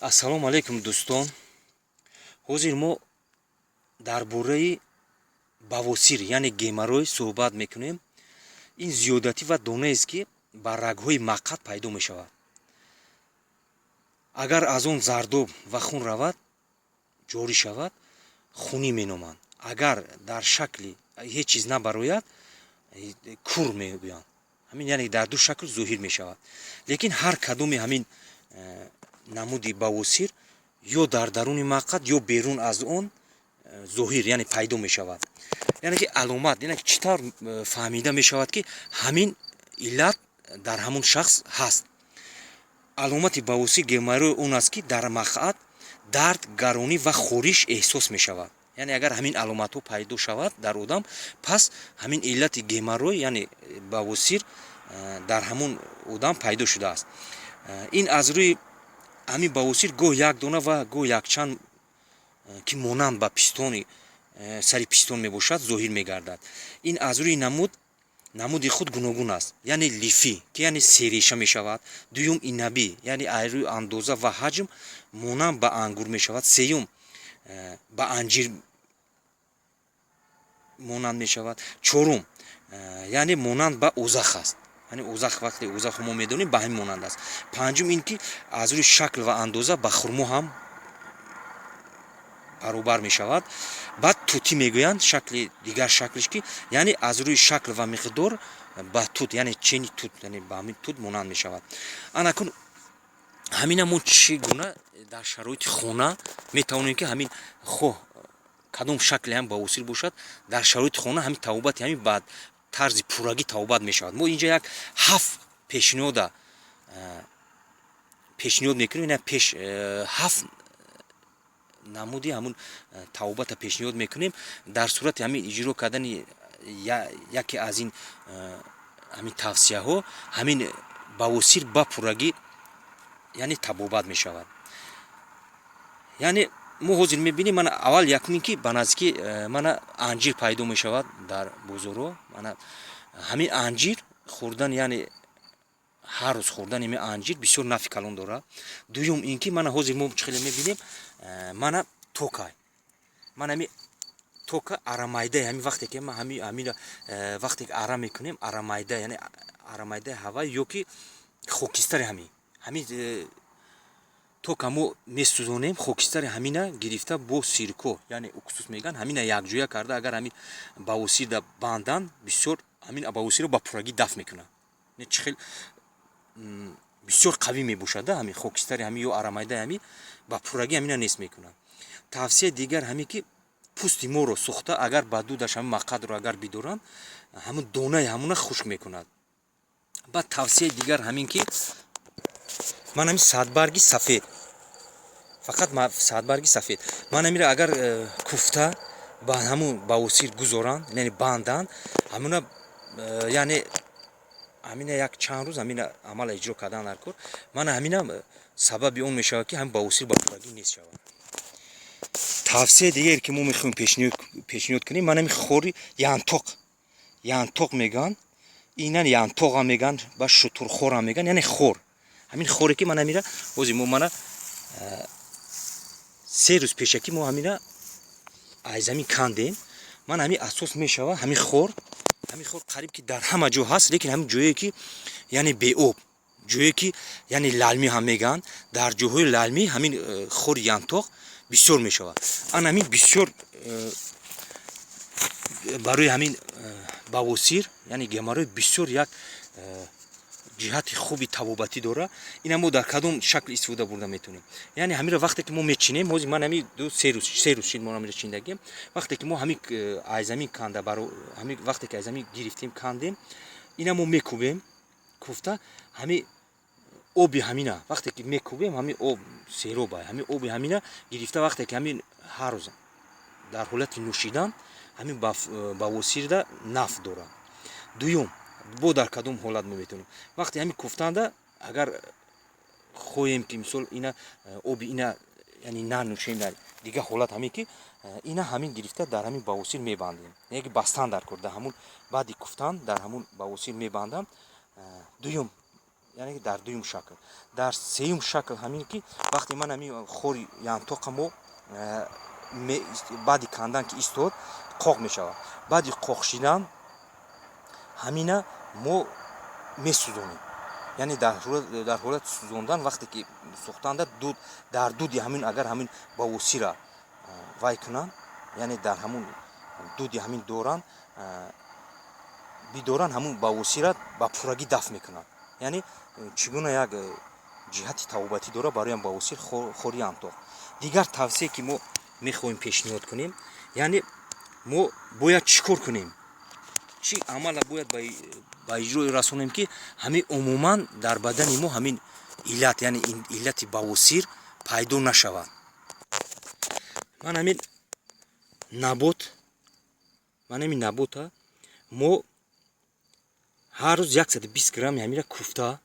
ассалому алайкум дӯстон. ҳозир мо дар бораи бавосир яъне геморрой суҳбат мекунем. ин зиёдатӣ ва донаест ки ба рагҳои мақъад пайдо мешавад. агар аз он зардоб ва хун равад, ҷорӣ шавад, хунӣ меноманд. агар дар шакли ҳеҷ чиз набарояд, кур мегӯянд. ҳамин яъне дар ду шакл зоҳир мешавад. лекин ҳар кадоми ҳамин намуди бавосир ё дар даруни мақъад ё берун аз он зоҳир яъне пайдо мешавад. яъне ки аломат яъне чӣ тавр фаҳмида мешавад ки ҳамин иллат дар ҳамон шахс ҳаст. аломати бавосир геморрой он аст ки дар мақъад дард, гаронӣ ва хориш эҳсос мешавад. яъне агар ҳамин аломатҳо пайдо шавад дар одам, пас ҳамин иллати геморрой яъне бавосир дар ҳамон одам пайдо шудааст. ин аз рӯи ҳамин бавосир гоҳ як дона ва гоҳ якчанд ки монанд ба пистони сари пистон мебошад зоҳир мегардад. ин аз рӯи намуди худ гуногун аст. яъне лифӣ ки яъне сереша мешавад. дуюм инабӣ яъне аз рӯи андоза ва ҳаҷм монанд ба ангур мешавад. сеюм ба анҷир монанд мешавад. чорум яъне монанд ба ӯзах аст. яъне ӯзах вақте ӯзах мо медонем ба ҳамин монанд аст. панҷум ин ки аз рӯи шакл ва андоза ба хурмо ҳам баробар мешавад. баъд тутӣ мегӯянд шакли дигар шаклиш ки яъне аз рӯи шакл ва миқдор ба тут яъне чени тут яъне ба ҳамин тут монанд мешавад. анакун ҳамина мо чӣ гуна дар шароити хона метавонем ки ҳамин хоҳ кадом шакли ҳам бавосир бошад, дар шароити хона ҳамин тавобати ҳамин ба тарзи пуррагӣ тавобат мешавад. мо инҷа як 7 пешниҳод мекунем. яъне 7 намуди ҳамун тавобата пешниҳод мекунем. дар сурати ҳамин иҷро кардани яке аз ин ҳамин тавсияҳо ҳамин бавосир ба пуррагӣ яъне табобат мешавад. яъне мо ҳозир мебинем мана аввал якум ин ки ба наздики мана анҷир пайдо мешавад дар бозорҳо. мана ҳамин анҷир хӯрдан яъне ҳар рӯз хӯрдани ҳамин анҷир бисёр нафи калон дорад. дуюм ин ки мана ҳозир мо чӣ хеле мебинем мана тока мана ҳамин тока арамайдаи ҳамин вақте ки ҳамин вақте ки арам мекунем арамайда яъне арамайдаи ҳавай ё ки хокистари ҳамин тока мо месӯзонем. хокистари ҳамина гирифта бо сирко яъне уксус меган ҳамина якҷоя карда агар ҳамин бавосирда банданд бисёр ҳамин бавосирро ба пуррагӣ дафт мекунад. чӣ хел бисёр қавӣ мебошад ҳамин хокистари ҳамин ё арамайдаи ҳамин ба пуррагӣ ҳамина нест мекунад. тавсияи дигар ҳамин ки пӯсти моро сӯхта агар ба дудаш ҳамин мақъадро агар бидоранд ҳамин донаи ҳамуна хушк мекунад. баъд тавсияи дигар ҳамин ки ман ҳамин садбарги сафед фақат садбарги сафед ман ҳамира агар куфта ба ҳамун бавосир гузоранд яъне банданд ҳамуна яъне ҳамина як чанд рӯз ҳамина амала иҷро кардан дар кор мана ҳамина сабаби он мешавад ки ҳамин бавосир ба пуррагӣ нест шавад. тавсияи дигар ки мо мехоҳем пешниҳод кунем мана ҳамин хори янтоқ мегӯянд. инан янтоқам мегӯянд ба шутурхорам мегӯянд яъне хор. ҳамин хоре ки мана ҳамира ҳозир мо мана 3 рӯз пешакӣ мо ҳамина айзамин кандем. мана ҳамин асос мешавад ҳамин хор қариб ки дар ҳама ҷо ҳаст. лекин ҳамин ҷое ки яъне беоб ҷое ки яъне лалмӣ ҳам мегӯянд дар ҷоҳои лалмӣ ҳамин хори янтоқ бисёр мешавад. ан ҳамин бисёр барои ҳамин бавосир яъне геморрой бисёр як ҷиҳати хуби табобатӣ дорад. ина мо дар кадом шакл истифода бурда метавонем. яъне ҳамира вақте ки мо мечинем ҳозир ман ҳамин 3 рӯз шид мо ҳамира чиндагем. вақте ки мо ҳамин айзамин канда ҳамин вақте ки айзамин гирифтем кандем ина мо мекӯбем куфта ҳамин оби ҳамина вақте ки мекӯбем ҳамин об сероба ҳамин оби ҳамина гирифта вақте ки ҳамин ҳар рӯз дар ҳолати нӯшидан ҳамин бавосирда наф дорад. дуюм бо дар кадом ҳолат мо метавонем вақте ҳамин куфтанда агар хоҳем ки мисол ина оби ина яъне нанӯшем дар дигар ҳолат ҳамин ки ина ҳамин гирифта дар ҳамин бавосир мебандем. яки бастан дар кор дар ҳамун баъди куфтан дар ҳамун бавосир мебандам. дуюм یعنی در دوم شکل. در سوم شکل همین که وقتی من همین خوری янтоқамо بعد کندن که ایستاد قاق میشود. بعد قاق شدن همینا ما میسوزونیم. یعنی در حالت سوزوندن وقتی که سوختن دود در دودی همین اگر همین باوسی را وای کنن یعنی در همون دودی همین دوران بیدوران همون باوسی را با پورگی دفع میکنن. یعنی چگونه یک جهت توبتی داره برای باوسی خوری янтоқ. دیگر توصیه که ما میخوایم پیشنهاد کنیم یعنی ما باید چیکار کنیم؟ چی عمل باید با اجرای رسونیم که همین عموما در بدن ما همین علت یعنی این علت باوسیر پیدا نشود. من همین نبات ما هر روز 120 گرم همین کوفته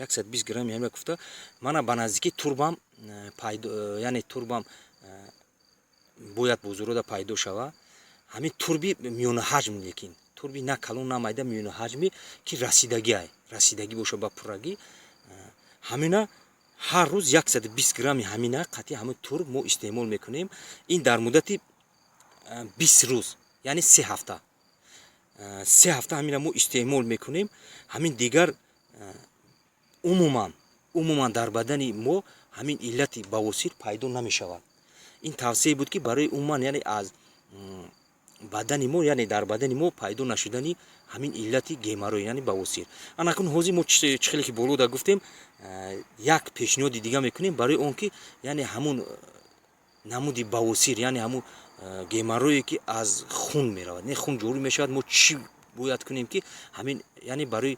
120 گرم همین کوفته من به نزدیکی توربام پیدا یعنی توربام باید بزرگ پیدا شود. همین توربی میون حجم لیکن توربی نه کلون نه مایده میون حجمی که رسیدگی باشه با پورگی همینا هر روز 120 گرم همینا قطعی همین تورب ما استعمال میکنیم. این در مدت 20 روز یعنی 3 هفته همینا ما استعمال میکنیم. همین دیگر عموما در بدن ما همین علت باوسیر پیدا نمیشود. این توصیه بود که برای عموما یعنی از بدن ما یعنی در بدن ما پیدا نشدنی همین علت گیمارو یعنی باوسیر. اکنون حوزی ما چخیلی که بالا دا گفتیم یک پیشنهاد دیگه میکنیم برای اون که یعنی همون نمودی باوسیر یعنی همون گیمارویی که از خون میرود نه خون جوری میشود. ما چی باید کنیم که همین یعنی برای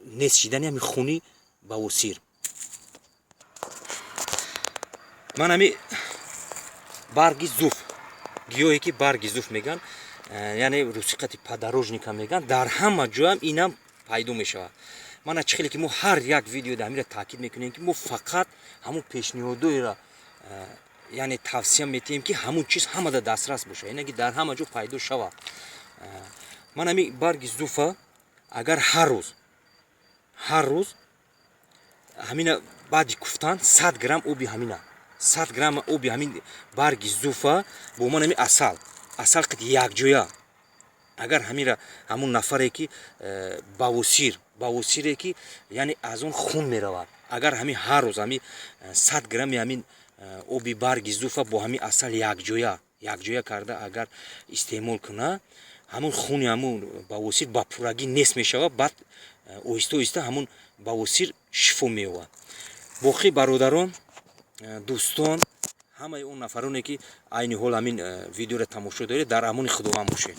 نس شدن همین خونی باوسیر من همین برگی زوف گیاهی که برگی زوف میگن یعنی روسیقتی پادارожника میگن در همه جا هم اینم پیدا میشود. من چخیلی که ما هر یک ویدیو در همین تاکید میکنیم که ما فقط همون پیشنهادی را یعنی توصیه میتیم که همون چیز همه در دسترس باشه یعنی که در همه جا پیدا شود. من همین برگ زوفا اگر هر روز همین بعد کوفتن 100 گرم آبی همینا 100 گرم آبی همین برگ زوفا با من همین اصل قد یک جویا اگر همین همون نفری که باوسیری که یعنی از اون خون میرود اگر همین هر روز همین 100 گرم همین آبی برگ زوفا با همین اصل یک جویا کرده اگر استعمال کنه همون خون همون باوسیر با پورگی نصف میشود. بعد اویسته همون باوسیر شفا میواد. باقی برادران دوستان همه اون نفرانی که عین حال همین ویدیو را تماشا دارید در امان خداوند باشه.